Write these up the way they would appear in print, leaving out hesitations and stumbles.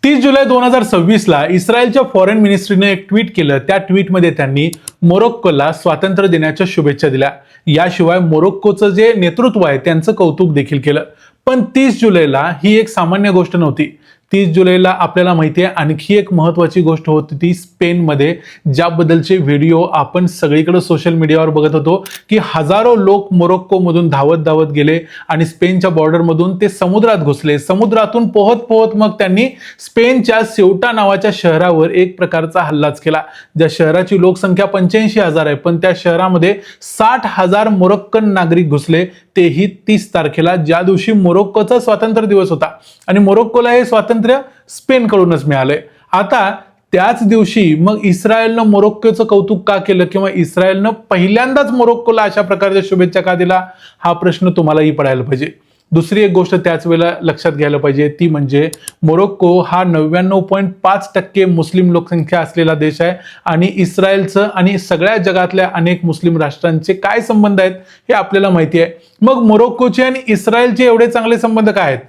30 जुलै 2026 ला इस्रायलच्या फॉरेन मिनिस्ट्रीने एक ट्विट केलं. त्या ट्विटमध्ये त्यांनी मोरोक्कोला स्वातंत्र्य दिनाच्या शुभेच्छा दिल्या. याशिवाय मोरोक्कोचं जे नेतृत्व आहे त्यांचं कौतुक देखील केलं. पण 30 जुलैला ही एक सामान्य गोष्ट नव्हती. 30 जुलैला आपल्याला माहिती आहे आणखी एक महत्त्वाची गोष्ट होती ती स्पेनमध्ये, ज्याबद्दलचे व्हिडिओ आपण सगळीकडे सोशल मीडियावर बघत होतो की हजारो लोक मोरोक्कोमधून धावत धावत गेले आणि स्पेनच्या बॉर्डरमधून ते समुद्रात घुसले. समुद्रातून पोहत पोहत मग त्यांनी स्पेनच्या सेवटा नावाच्या शहरावर एक प्रकारचा हल्लाच केला. ज्या शहराची लोकसंख्या 85,000 आहे, पण त्या शहरामध्ये 60,000 मोरोक्कन नागरिक घुसले, तेही 30 तारखेला, ज्या दिवशी मोरोक्कोचा स्वातंत्र्य दिवस होता. आणि मोरोक्कोला हे स्वातंत्र्य स्पेनकडूनच मिळालंय. आता त्याच दिवशी मग इस्रायलनं मोरोक्कोचं कौतुक का केलं किंवा इस्रायलनं पहिल्यांदाच मोरोक्कोला अशा प्रकारच्या शुभेच्छा का दिला, हा प्रश्न तुम्हालाही पडायला पाहिजे. दुसरी एक गोष्ट त्याच वेळेला लक्षात घ्यायला पाहिजे ती म्हणजे मोरोक्को हा 99.5% मुस्लिम लोकसंख्या असलेला देश आहे आणि इस्रायलचं आणि सगळ्या जगातल्या अनेक मुस्लिम राष्ट्रांचे काय संबंध आहेत हे आपल्याला माहिती आहे. मग मोरोक्कोचे आणि इस्रायलचे एवढे चांगले संबंध काय आहेत?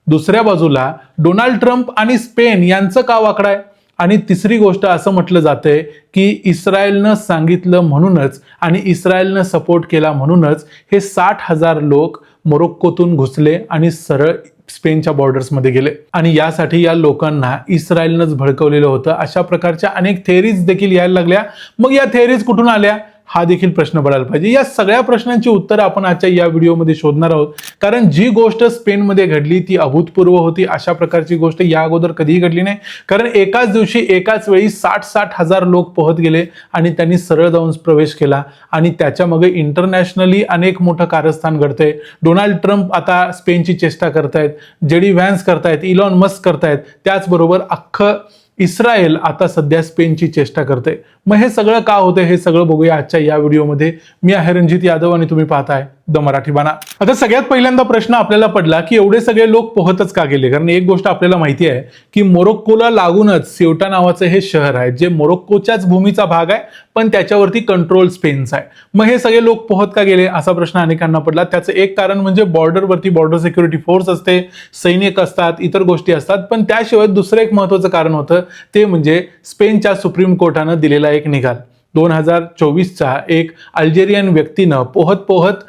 दुसऱ्या बाजूला डोनाल्ड ट्रम्प आणि स्पेन यांचं का वाकडं आहे? आणि तिसरी गोष्ट असं म्हटलं जातंय की इस्रायलनं सांगितलं म्हणूनच आणि इस्रायलनं सपोर्ट केला म्हणूनच हे 60,000 लोक मोरोक्कोतून घुसले आणि सरळ स्पेनच्या बॉर्डर्समध्ये गेले. आणि यासाठी या लोकांना इस्रायलनंच भडकवलेलं होतं. अशा प्रकारच्या अनेक थेअरीज देखील यायला लागल्या. मग या थेअरीज कुठून आल्या हा देखील प्रश्न पडायला पाहिजे. या सगळ्या प्रश्नांची उत्तरं आपण आजच्या या व्हिडिओमध्ये शोधणार आहोत. कारण जी गोष्ट स्पेनमध्ये घडली ती अभूतपूर्व होती. अशा प्रकारची गोष्ट या अगोदर कधीही घडली नाही. कारण एकाच दिवशी एकाच वेळी 60,000 लोक पोहत गेले आणि त्यांनी सरळ जाऊन प्रवेश केला आणि त्याच्यामागे इंटरनॅशनली अनेक मोठं कारस्थान घडतंय. डोनाल्ड ट्रम्प आता स्पेनची चेष्टा करतायत, जेडी व्हॅन्स करतायत, इलॉन मस्क करतायत, त्याचबरोबर अख्खं इस्रायल आता सध्या स्पेनची चेष्टा करते. मग हे सगळं का होतं हे सगळं बघूया आजच्या या व्हिडिओमध्ये. मी आहे रणजित यादव आणि तुम्ही पाहताय द मराठी बाणा. आता सगळ्यात पहिल्यांदा प्रश्न आपल्याला पडला की एवढे सगळे लोक पोहतच का गेले? कारण एक गोष्ट आपल्याला माहिती आहे की मोरोक्कोला लागूनच सेवटा नावाचं हे शहर आहे जे मोरोक्कोच्याच भूमीचा भाग आहे, पण त्याच्यावरती कंट्रोल स्पेनचा आहे. मग हे सगळे लोक पोहत का गेले असा प्रश्न अनेकांना पडला. त्याचं एक कारण म्हणजे बॉर्डरवरती बॉर्डर सिक्युरिटी फोर्स असते, सैनिक असतात, इतर गोष्टी असतात. पण त्याशिवाय दुसरं एक महत्त्वाचं कारण होतं ते म्हणजे स्पेनच्या सुप्रीम कोर्टानं दिलेला एक निकाल. 2024चा एक अल्जेरियन व्यक्तीनं पोहत पोहत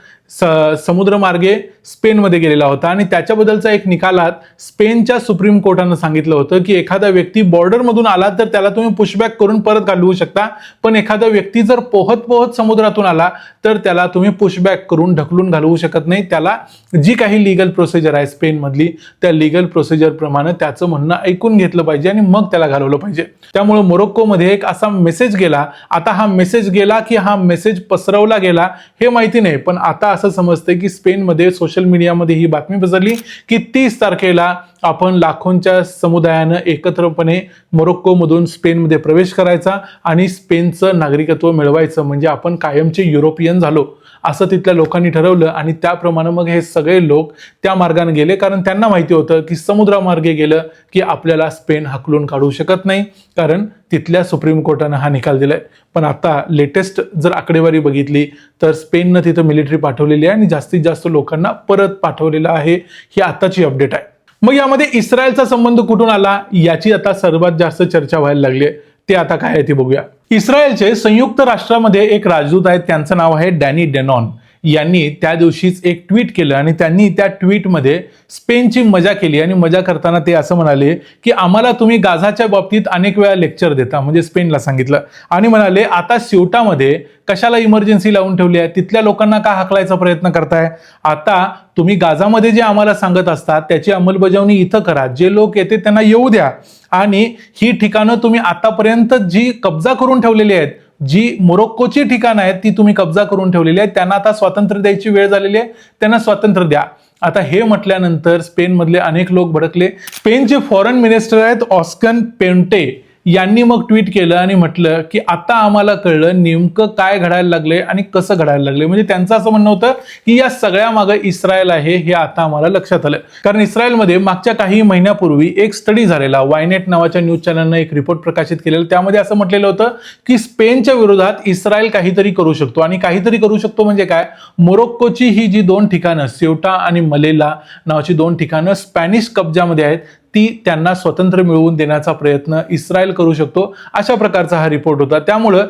समुद्रमार्गे स्पेनमध्ये गेलेला होता आणि त्याच्याबद्दलचा एक निकालात स्पेनच्या सुप्रीम कोर्टानं सांगितलं होतं की एखादा व्यक्ती बॉर्डरमधून आला तर त्याला तुम्ही पुशबॅक करून परत घालवू शकता, पण एखादा व्यक्ती जर पोहत पोहत समुद्रातून आला तर त्याला तुम्ही पुशबॅक करून ढकलून घालवू शकत नाही. त्याला जी काही लीगल प्रोसिजर आहे स्पेनमधली त्या लीगल प्रोसिजर प्रमाणे त्याचं म्हणणं ऐकून घेतलं पाहिजे आणि मग त्याला घालवलं पाहिजे. त्यामुळे मोरोक्कोमध्ये एक असा मेसेज गेला. आता हा मेसेज गेला की हा मेसेज पसरवला गेला हे माहिती नाही, पण आता असं समजतंय की स्पेनमध्ये सोशल मीडियामध्ये ही बातमी पसरली की 30 तारखेला आपण लाखोंच्या समुदायानं एकत्रपणे मोरोक्कोमधून स्पेनमध्ये प्रवेश करायचा आणि स्पेनचं नागरिकत्व मिळवायचं, म्हणजे आपण कायमचे युरोपियन झालो असं तिथल्या लोकांनी ठरवलं. आणि त्याप्रमाणे मग हे सगळे लोक त्या मार्गाने गेले, कारण त्यांना माहिती होतं की समुद्रामार्गे गेलं की आपल्याला स्पेन हाकलून काढू शकत नाही, कारण तिथल्या सुप्रीम कोर्टानं हा निकाल दिलाय. पण आता लेटेस्ट जर आकडेवारी बघितली तर स्पेननं तिथं मिलिटरी पाठवलेली आहे आणि जास्तीत जास्त लोकांना परत पाठवलेलं आहे. ही आताची अपडेट आहे. मग यामध्ये इस्रायलचा संबंध कुठून आला याची आता सर्वात जास्त चर्चा व्हायला लागली आहे. ते आता काय आहे ते बघूया. इस्रायलचे संयुक्त राष्ट्रामध्ये एक राजदूत आहेत, त्यांचं नाव आहे डॅनी डेनॉन. यांनी त्या दिवशीच एक ट्विट केलं आणि त्यांनी त्या ट्विटमध्ये स्पेनची मजा केली आणि मजा करताना ते असं म्हणाले की आम्हाला तुम्ही गाझाच्या बाबतीत अनेक वेळा लेक्चर देता, म्हणजे स्पेनला सांगितलं, आणि म्हणाले आता स्यूटामध्ये कशाला इमर्जन्सी लावून ठेवली आहे, तिथल्या लोकांना का हाकलायचा प्रयत्न करताय? आता तुम्ही गाझामध्ये जे आम्हाला सांगत असतात त्याची अंमलबजावणी इथं करा, जे लोक येते त्यांना येऊ द्या आणि ही ठिकाणं तुम्ही आतापर्यंत जी कब्जा करून ठेवलेली आहेत, जी मोरोक्कोची ठिकाणं आहेत ती तुम्ही कब्जा करून ठेवलेली आहेत, त्यांना आता स्वातंत्र्य द्यायची वेळ झालेली आहे, त्यांना स्वातंत्र्य द्या. आता हे म्हटल्यानंतर स्पेनमधले अनेक लोक भडकले. स्पेनचे फॉरेन मिनिस्टर आहेत ऑस्कन पेंटे यांनी मग ट्विट केलं आणि म्हटलं की आता आम्हाला कळलं नेमकं काय घडायला लागलंय आणि कसं घडायला लागलंय. म्हणजे त्यांचं असं म्हणणं होतं की या सगळ्या मागे इस्रायल आहे हे आता आम्हाला लक्षात आलं. कारण इस्रायलमध्ये मागच्या काही महिन्यापूर्वी एक स्टडी झालेला, वायनेट नावाच्या न्यूज चॅनलने एक रिपोर्ट प्रकाशित केलेला, त्यामध्ये असं म्हटलेलं होतं की स्पेनच्या विरोधात इस्रायल काहीतरी करू शकतो. आणि काहीतरी करू शकतो म्हणजे काय, मोरोक्कोची ही जी 2 ठिकाणं सेवटा आणि मलेला नावाची 2 ठिकाणं स्पॅनिश कब्जामध्ये आहेत ती त्यांना स्वतंत्र मिळवून देण्याचा प्रयत्न इस्रायल करू शकतो, अशा प्रकारचा हा रिपोर्ट होता. त्यामुळं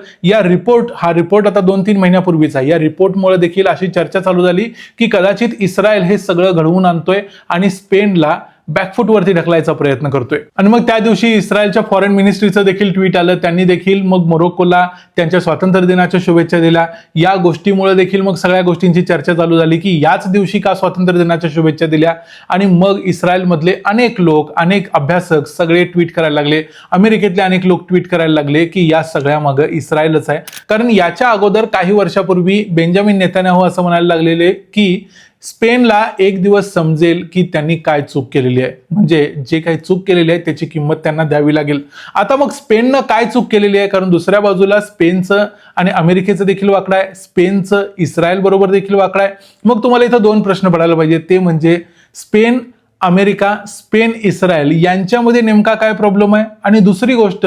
हा रिपोर्ट आता 2-3 महिन्यापूर्वीचा, या रिपोर्टमुळे देखील अशी चर्चा चालू झाली की कदाचित इस्रायल हे सगळं घडवून आणतोय आणि स्पेनला बॅकफूटवरती ढकलायचा प्रयत्न करतोय. आणि मग त्या दिवशी इस्रायलच्या फॉरेन मिनिस्ट्रीचं देखील ट्विट आलं. त्यांनी देखील मग मोरोक्कोला त्यांच्या स्वातंत्र्य दिनाच्या शुभेच्छा दिल्या. या गोष्टीमुळे देखील मग सगळ्या गोष्टींची चर्चा चालू झाली की याच दिवशी का स्वातंत्र्य दिनाच्या शुभेच्छा दिल्या. आणि मग इस्रायलमधले अनेक लोक, अनेक अभ्यासक सगळे ट्विट करायला लागले. अमेरिकेतले अनेक लोक ट्विट करायला लागले की या सगळ्यामागे इस्रायलच आहे. कारण याच्या अगोदर काही वर्षापूर्वी बेंजामिन नेतान्याहू असं म्हणायला लागलेले की स्पेनला एक दिवस समजेल की त्यांनी काय चूक केलेली आहे, म्हणजे जे काही चूक केलेली आहे त्याची किंमत त्यांना द्यावी लागेल. आता मग स्पेननं काय चूक केलेली आहे, कारण दुसऱ्या बाजूला स्पेनचं आणि अमेरिकेचं देखील वाकडं आहे, स्पेनचं इस्रायल बरोबर देखील वाकडं आहे. मग तुम्हाला इथं 2 प्रश्न पडायला पाहिजे, ते म्हणजे स्पेन अमेरिका, स्पेन इस्रायल यांच्यामध्ये नेमका काय प्रॉब्लेम आहे, आणि दुसरी गोष्ट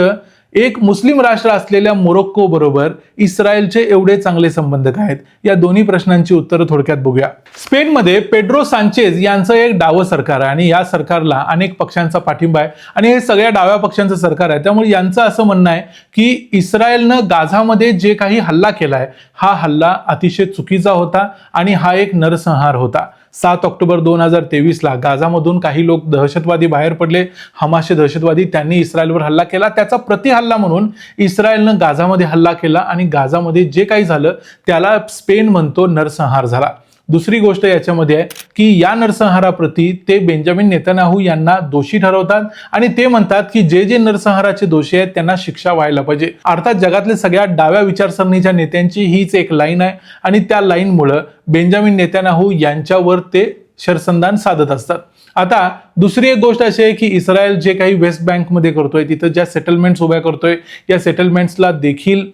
एक मुस्लिम राष्ट्र असलेल्या मोरोक्को बरोबर इस्रायलचे एवढे चांगले संबंध काय आहेत. या दोन्ही प्रश्नांची उत्तरं थोडक्यात बघूया. स्पेनमध्ये पेड्रो सांचेज यांचं एक डावं सरकार आहे आणि या सरकारला अनेक पक्षांचा पाठिंबा आहे आणि हे सगळ्या डाव्या पक्षांचं सरकार आहे. त्यामुळे यांचं असं म्हणणं आहे की इस्रायलनं गाझामध्ये जे काही हल्ला केलाय हा हल्ला अतिशय चुकीचा होता आणि हा एक नरसंहार होता. 7 ऑक्टोबर 2023ला गाझामधून काही लोक दहशतवादी बाहेर पडले, हमासचे दहशतवादी, त्यांनी इस्रायलवर हल्ला केला. त्याचा प्रतिहल्ला म्हणून इस्रायलनं गाझामध्ये हल्ला केला आणि गाझामध्ये जे काही झालं त्याला स्पेन म्हणतो नरसंहार झाला. दुसरी गोष्ट याच्यामध्ये आहे की या नरसंहाराप्रती ते बेंजामिन नेतान्याहू यांना दोषी ठरवतात आणि ते म्हणतात की जे जे नरसंहाराचे दोषी आहेत त्यांना शिक्षा व्हायला पाहिजे. अर्थात जगातल्या सगळ्या डाव्या विचारसरणीच्या नेत्यांची हीच एक लाईन आहे आणि त्या लाईनमुळं बेंजामिन नेतान्याहू यांच्यावर ते शरसंधान साधत असतात. आता दुसरी एक गोष्ट अशी आहे की इस्रायल जे काही वेस्ट बँकमध्ये करतोय, तिथं ज्या सेटलमेंट्स उभ्या करतोय, या सेटलमेंट्सला देखील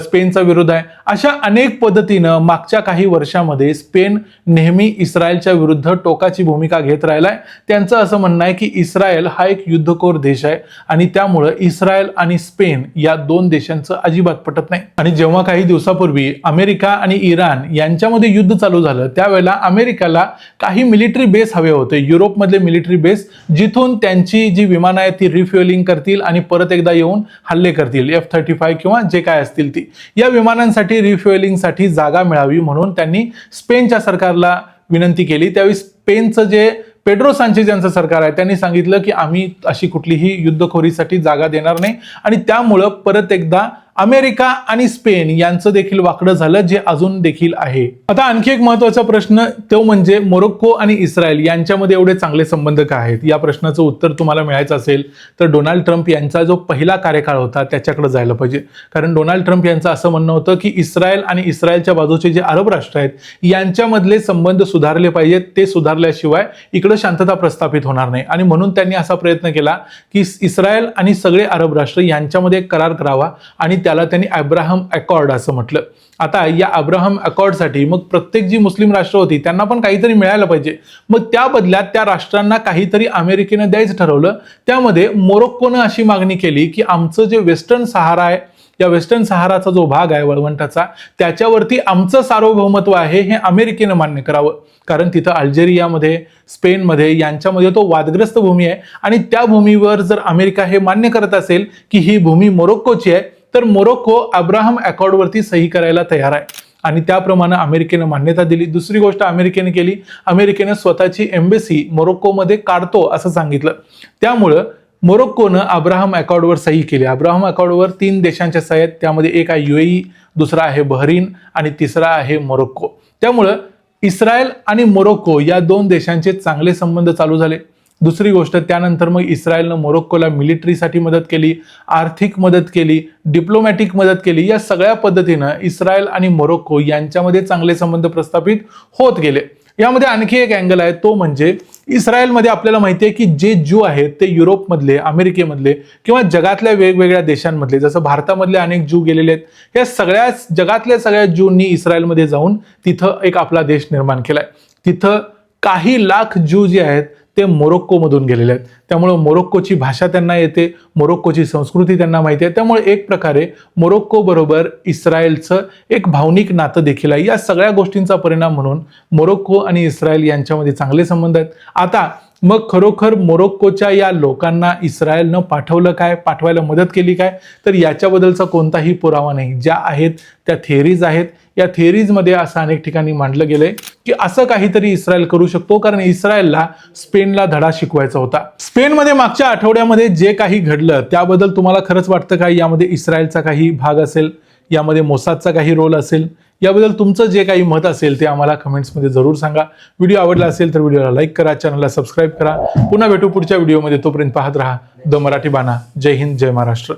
स्पेनचा विरोध आहे. अशा अनेक पद्धतीनं मागच्या काही वर्षामध्ये स्पेन नेहमी इस्रायलच्या विरुद्ध टोकाची भूमिका घेत राहिलाय. त्यांचं असं म्हणणं आहे की इस्रायल हा एक युद्धखोर देश आहे आणि त्यामुळं इस्रायल आणि स्पेन या 2 देशांचं अजिबात पटत नाही. आणि जेव्हा काही दिवसापूर्वी अमेरिका आणि इराण यांच्यामध्ये युद्ध चालू झालं त्यावेळेला अमेरिकेला काही मिलिटरी बेस हवे होते, युरोपमधले मिलिटरी बेस, जिथून त्यांची जी विमानं आहेत ती रिफ्युएलिंग करतील आणि परत एकदा येऊन हल्ले करतील, F-35 किंवा जे काय असतील. या विमानांसाठी रिफ्युएलिंगसाठी जागा मिळावी म्हणून त्यांनी स्पेनच्या सरकारला विनंती केली. त्यावेळी स्पेनचं जे पेड्रो सांचेज यांचं सरकार आहे त्यांनी सांगितलं की आम्ही अशी कुठलीही युद्धखोरीसाठी जागा देणार नाही आणि त्यामुळं परत एकदा अमेरिका आणि स्पेन यांचं देखील वाकडं झालं, जे अजून देखील आहे. आता आणखी एक महत्त्वाचा प्रश्न तो म्हणजे मोरोक्को आणि इस्रायल यांच्यामध्ये एवढे चांगले संबंध काय आहेत. या प्रश्नाचं उत्तर तुम्हाला मिळायचं असेल तर डोनाल्ड ट्रम्प यांचा जो पहिला कार्यकाळ होता त्याच्याकडे जायला पाहिजे. कारण डोनाल्ड ट्रम्प यांचं असं म्हणणं होतं की इस्रायल आणि इस्रायलच्या बाजूचे जे अरब राष्ट्र आहेत यांच्यामधले संबंध सुधारले पाहिजेत, ते सुधारल्याशिवाय इकडे शांतता प्रस्थापित होणार नाही. आणि म्हणून त्यांनी असा प्रयत्न केला की इस्रायल आणि सगळे अरब राष्ट्र यांच्यामध्ये करार करावा आणि त्याला त्यांनी अब्राहम अकॉर्ड असं म्हटलं. आता या अब्राहम अकॉर्डसाठी मग प्रत्येक जी मुस्लिम राष्ट्र होती त्यांना पण काहीतरी मिळायला पाहिजे. मग त्या बदल्यात त्या राष्ट्रांना काहीतरी अमेरिकेनं द्यायचं ठरवलं. त्यामध्ये मोरोक्कोनं अशी मागणी केली की आमचं जे वेस्टर्न सहारा आहे, या वेस्टर्न सहाराचा जो भाग आहे वळवंटाचा, त्याच्यावरती आमचं सार्वभौमत्व आहे हे अमेरिकेनं मान्य करावं. कारण तिथं अल्जेरियामध्ये, स्पेनमध्ये यांच्यामध्ये तो वादग्रस्त भूमी आहे आणि त्या भूमीवर जर अमेरिका हे मान्य करत असेल की ही भूमी मोरोक्कोची आहे तर मोरोक्को अब्राहम अकॉर्डवरती सही करायला तयार आहे आणि त्याप्रमाणे अमेरिकेनं मान्यता दिली. दुसरी गोष्ट अमेरिकेने केली, अमेरिकेनं स्वतःची एम्बेसी मोरोक्कोमध्ये काढतो असं सांगितलं. त्यामुळं मोरोक्कोनं अब्राहम अकॉर्डवर सही केली. अब्राहम अकॉर्डवर 3 देशांच्या सह्या आहेत, त्यामध्ये एक आहे UAE, दुसरा आहे बहरीन आणि तिसरा आहे मोरोक्को. त्यामुळं इस्रायल आणि मोरोक्को या 2 देशांचे चांगले संबंध चालू झाले. दुसरी गोष्ट त्यानंतर मग इस्रायलनं मोरोक्कोला मिलिटरीसाठी मदत केली, आर्थिक मदत केली, डिप्लोमॅटिक मदत केली. या सगळ्या पद्धतीनं इस्रायल आणि मोरोक्को यांच्यामध्ये चांगले संबंध प्रस्थापित होत गेले. यामध्ये आणखी एक अँगल आहे, तो म्हणजे इस्रायलमध्ये आपल्याला माहिती आहे की जे ज्यू आहेत ते युरोपमधले, अमेरिकेमधले किंवा जगातल्या वेगवेगळ्या देशांमधले, जसं भारतामधले अनेक ज्यू गेलेले आहेत, या जगातल्या सगळ्या ज्यूंनी इस्रायलमध्ये जाऊन तिथं एक आपला देश निर्माण केलाय. तिथं काही लाख ज्यू जे आहेत ते मोरोक्कोमधून गेलेले आहेत. त्यामुळे मोरोक्कोची भाषा त्यांना येते, मोरोक्कोची संस्कृती त्यांना माहिती आहे. त्यामुळे एक प्रकारे मोरोक्को बरोबर इस्रायलचं एक भावनिक नातं देखील आहे. या सगळ्या गोष्टींचा परिणाम म्हणून मोरोक्को आणि इस्रायल यांच्यामध्ये चांगले संबंध आहेत. आता मग खरोखर मोरोक्कोच्या या लोकांना इस्रायलनं पाठवलं काय, पाठवायला मदत केली काय, तर याच्याबद्दलचा कोणताही पुरावा नाही. ज्या आहेत त्या थिअरीज आहेत. या थिअरीजमध्ये असं अनेक ठिकाणी मांडलं गेलंय की असं काहीतरी इस्रायल करू शकतो, कारण इस्रायलला स्पेनला धडा शिकवायचा होता. स्पेनमध्ये मागच्या आठवड्यामध्ये जे काही घडलं त्याबद्दल तुम्हाला खरंच वाटतं का यामध्ये इस्रायलचा काही भाग असेल, यामध्ये मोसादचा काही रोल असेल? याबद्दल तुमचं जे काही मत असेल ते आम्हाला कमेंट्समध्ये जरूर सांगा. व्हिडिओ आवडला असेल तर व्हिडिओला लाईक करा, चॅनलला सबस्क्राईब करा. पुन्हा भेटू पुढच्या व्हिडिओमध्ये. तोपर्यंत पाहत राहा द मराठी बाणा. जय हिंद, जय महाराष्ट्र.